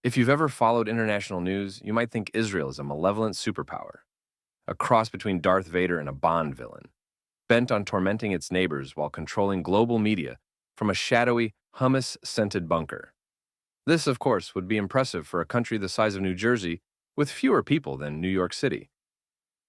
If you've ever followed international news, you might think Israel is a malevolent superpower, a cross between Darth Vader and a Bond villain, bent on tormenting its neighbors while controlling global media from a shadowy, hummus-scented bunker. This, of course, would be impressive for a country the size of New Jersey with fewer people than New York City.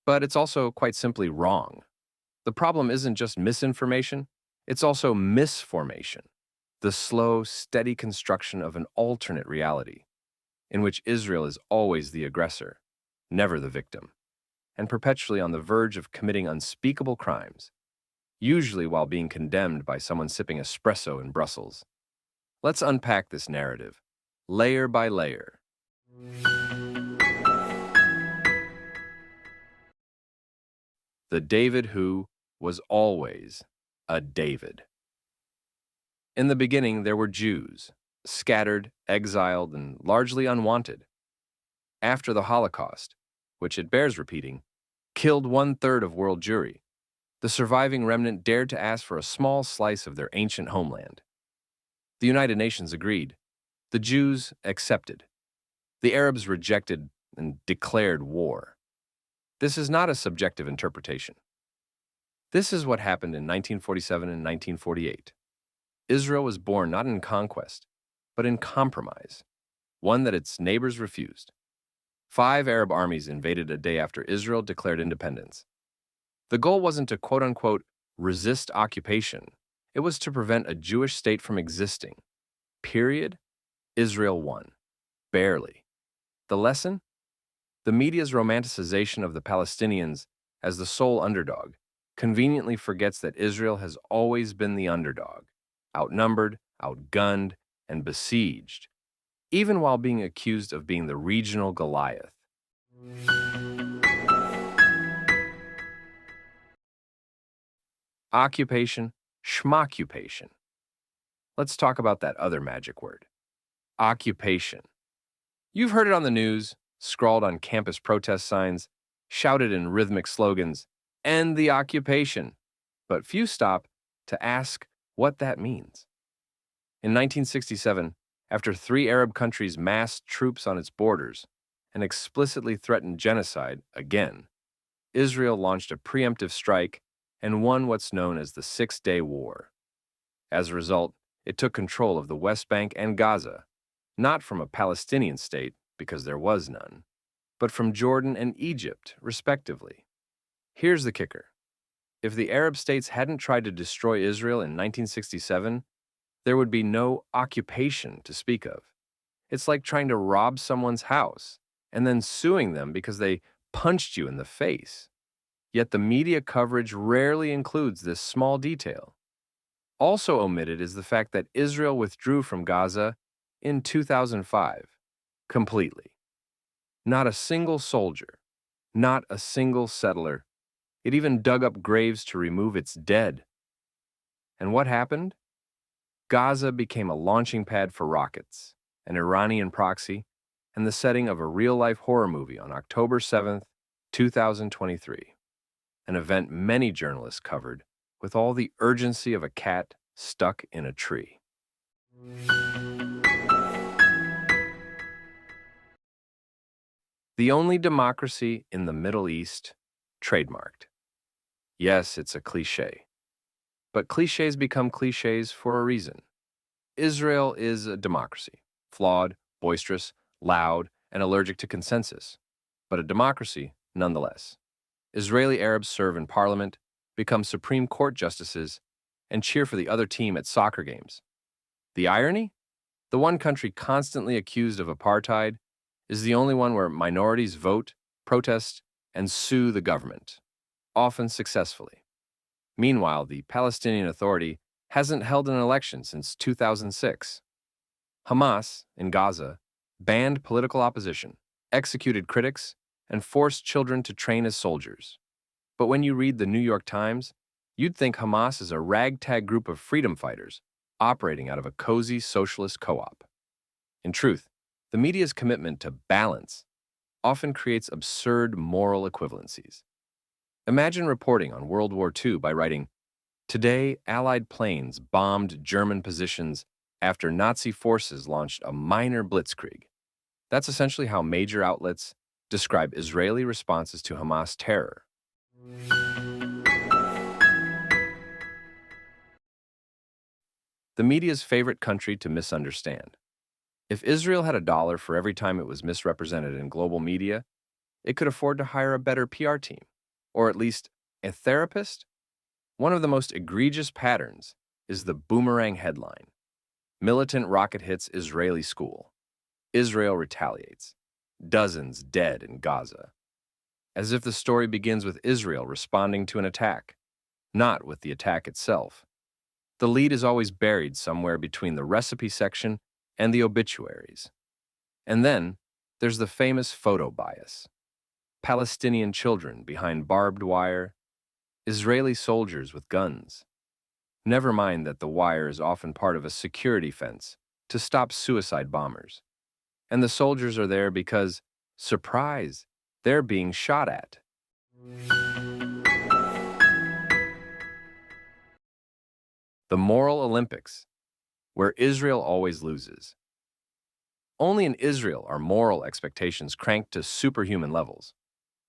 But it's also quite simply wrong. The problem isn't just misinformation, it's also misformation, the slow, steady construction of an alternate reality in which Israel is always the aggressor, never the victim, and perpetually on the verge of committing unspeakable crimes, usually while being condemned by someone sipping espresso in Brussels. Let's unpack this narrative, layer by layer. The David who was always a David. In the beginning, there were Jews, scattered, exiled, and largely unwanted. After the Holocaust, which it bears repeating, killed 1/3 of world Jewry, the surviving remnant dared to ask for a small slice of their ancient homeland. The United Nations agreed. The Jews accepted. The Arabs rejected and declared war. This is not a subjective interpretation. This is what happened in 1947 and 1948. Israel was born not in conquest, but in compromise, one that its neighbors refused. 5 Arab armies invaded a day after Israel declared independence. The goal wasn't to quote-unquote resist occupation. It was to prevent a Jewish state from existing. Period. Israel won. Barely. The lesson? The media's romanticization of the Palestinians as the sole underdog conveniently forgets that Israel has always been the underdog, outnumbered, outgunned, and besieged, even while being accused of being the regional Goliath. Occupation, schmoccupation. Let's talk about that other magic word. Occupation. You've heard it on the news, scrawled on campus protest signs, shouted in rhythmic slogans, "End the occupation." But few stop to ask what that means. In 1967, after 3 Arab countries massed troops on its borders and explicitly threatened genocide again, Israel launched a preemptive strike and won what's known as the Six-Day War. As a result, it took control of the West Bank and Gaza, not from a Palestinian state, because there was none, but from Jordan and Egypt, respectively. Here's the kicker. If the Arab states hadn't tried to destroy Israel in 1967, there would be no occupation to speak of. It's like trying to rob someone's house and then suing them because they punched you in the face. Yet the media coverage rarely includes this small detail. Also omitted is the fact that Israel withdrew from Gaza in 2005, completely. Not a single soldier, not a single settler. It even dug up graves to remove its dead. And what happened? Gaza became a launching pad for rockets, an Iranian proxy, and the setting of a real-life horror movie on October 7th, 2023, an event many journalists covered with all the urgency of a cat stuck in a tree. The only democracy in the Middle East, trademarked. Yes, it's a cliché. But clichés become clichés for a reason. Israel is a democracy, flawed, boisterous, loud, and allergic to consensus, but a democracy nonetheless. Israeli Arabs serve in parliament, become Supreme Court justices, and cheer for the other team at soccer games. The irony? The one country constantly accused of apartheid is the only one where minorities vote, protest, and sue the government, often successfully. Meanwhile, the Palestinian Authority hasn't held an election since 2006. Hamas, in Gaza, banned political opposition, executed critics, and forced children to train as soldiers. But when you read the New York Times, you'd think Hamas is a ragtag group of freedom fighters operating out of a cozy socialist co-op. In truth, the media's commitment to balance often creates absurd moral equivalencies. Imagine reporting on World War II by writing, "Today, Allied planes bombed German positions after Nazi forces launched a minor blitzkrieg." That's essentially how major outlets describe Israeli responses to Hamas terror. The media's favorite country to misunderstand. If Israel had a dollar for every time it was misrepresented in global media, it could afford to hire a better PR team, or at least a therapist. One of the most egregious patterns is the boomerang headline. Militant rocket hits Israeli school. Israel retaliates. Dozens dead in Gaza. As if the story begins with Israel responding to an attack, not with the attack itself. The lead is always buried somewhere between the recipe section and the obituaries. And then there's the famous photo bias. Palestinian children behind barbed wire, Israeli soldiers with guns. Never mind that the wire is often part of a security fence to stop suicide bombers. And the soldiers are there because, surprise, they're being shot at. The moral Olympics, where Israel always loses. Only in Israel are moral expectations cranked to superhuman levels.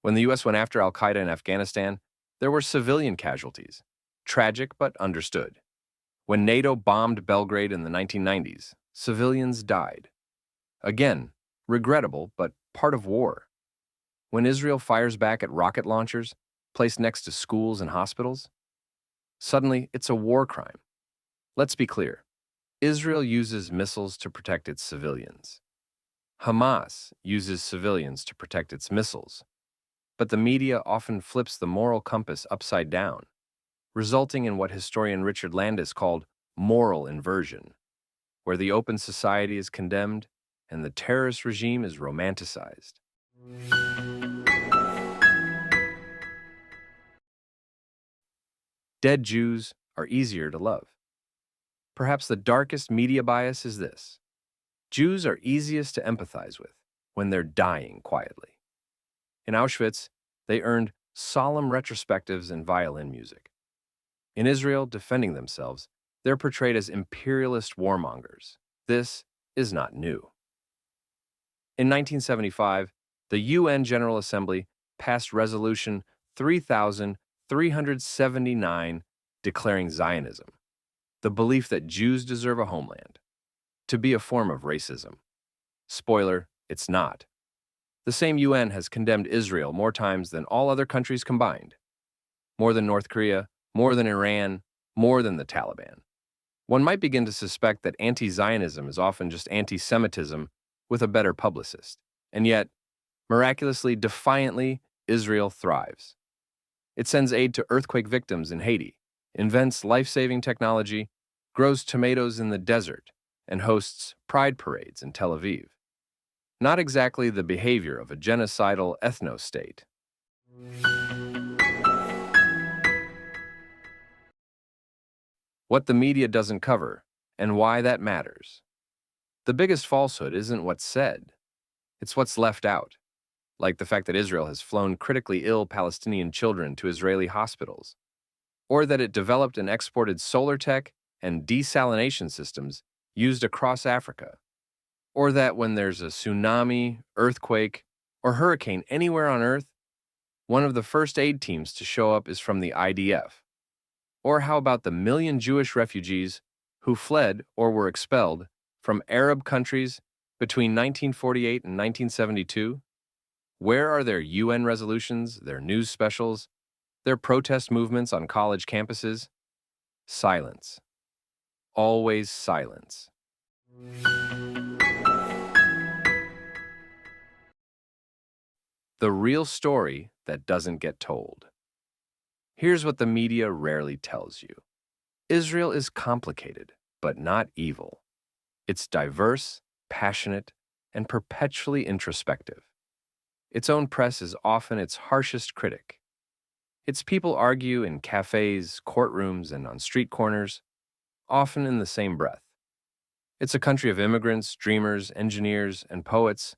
When the U.S. went after al-Qaeda in Afghanistan, there were civilian casualties. Tragic but understood. When NATO bombed Belgrade in the 1990s, civilians died. Again, regrettable but part of war. When Israel fires back at rocket launchers placed next to schools and hospitals, suddenly it's a war crime. Let's be clear. Israel uses missiles to protect its civilians. Hamas uses civilians to protect its missiles. But the media often flips the moral compass upside down, resulting in what historian Richard Landis called moral inversion, where the open society is condemned and the terrorist regime is romanticized. Dead Jews are easier to love. Perhaps the darkest media bias is this. Jews are easiest to empathize with when they're dying quietly. In Auschwitz, they earned solemn retrospectives and violin music. In Israel, defending themselves, they're portrayed as imperialist warmongers. This is not new. In 1975, the UN General Assembly passed Resolution 3379 declaring Zionism, the belief that Jews deserve a homeland, to be a form of racism. Spoiler, it's not. The same UN has condemned Israel more times than all other countries combined. More than North Korea, more than Iran, more than the Taliban. One might begin to suspect that anti-Zionism is often just anti-Semitism with a better publicist. And yet, miraculously, defiantly, Israel thrives. It sends aid to earthquake victims in Haiti, invents life-saving technology, grows tomatoes in the desert, and hosts pride parades in Tel Aviv. Not exactly the behavior of a genocidal ethno-state. What the media doesn't cover, and why that matters. The biggest falsehood isn't what's said, it's what's left out, like the fact that Israel has flown critically ill Palestinian children to Israeli hospitals, or that it developed and exported solar tech and desalination systems used across Africa, or that when there's a tsunami, earthquake, or hurricane anywhere on Earth, one of the first aid teams to show up is from the IDF. Or how about the million Jewish refugees who fled or were expelled from Arab countries between 1948 and 1972? Where are their UN resolutions, their news specials, their protest movements on college campuses? Silence. Always silence. The real story that doesn't get told. Here's what the media rarely tells you. Israel is complicated, but not evil. It's diverse, passionate, and perpetually introspective. Its own press is often its harshest critic. Its people argue in cafes, courtrooms, and on street corners, often in the same breath. It's a country of immigrants, dreamers, engineers, and poets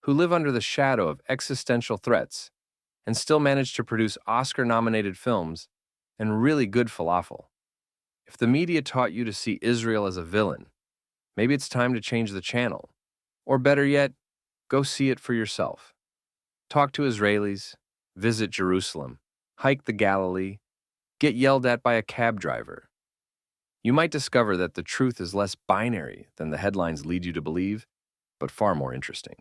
who live under the shadow of existential threats and still manage to produce Oscar-nominated films and really good falafel. If the media taught you to see Israel as a villain, maybe it's time to change the channel. Or better yet, Go see it for yourself. Talk to Israelis, visit Jerusalem, hike the Galilee, get yelled at by a cab driver. You might discover that the truth is less binary than the headlines lead you to believe, but far more interesting.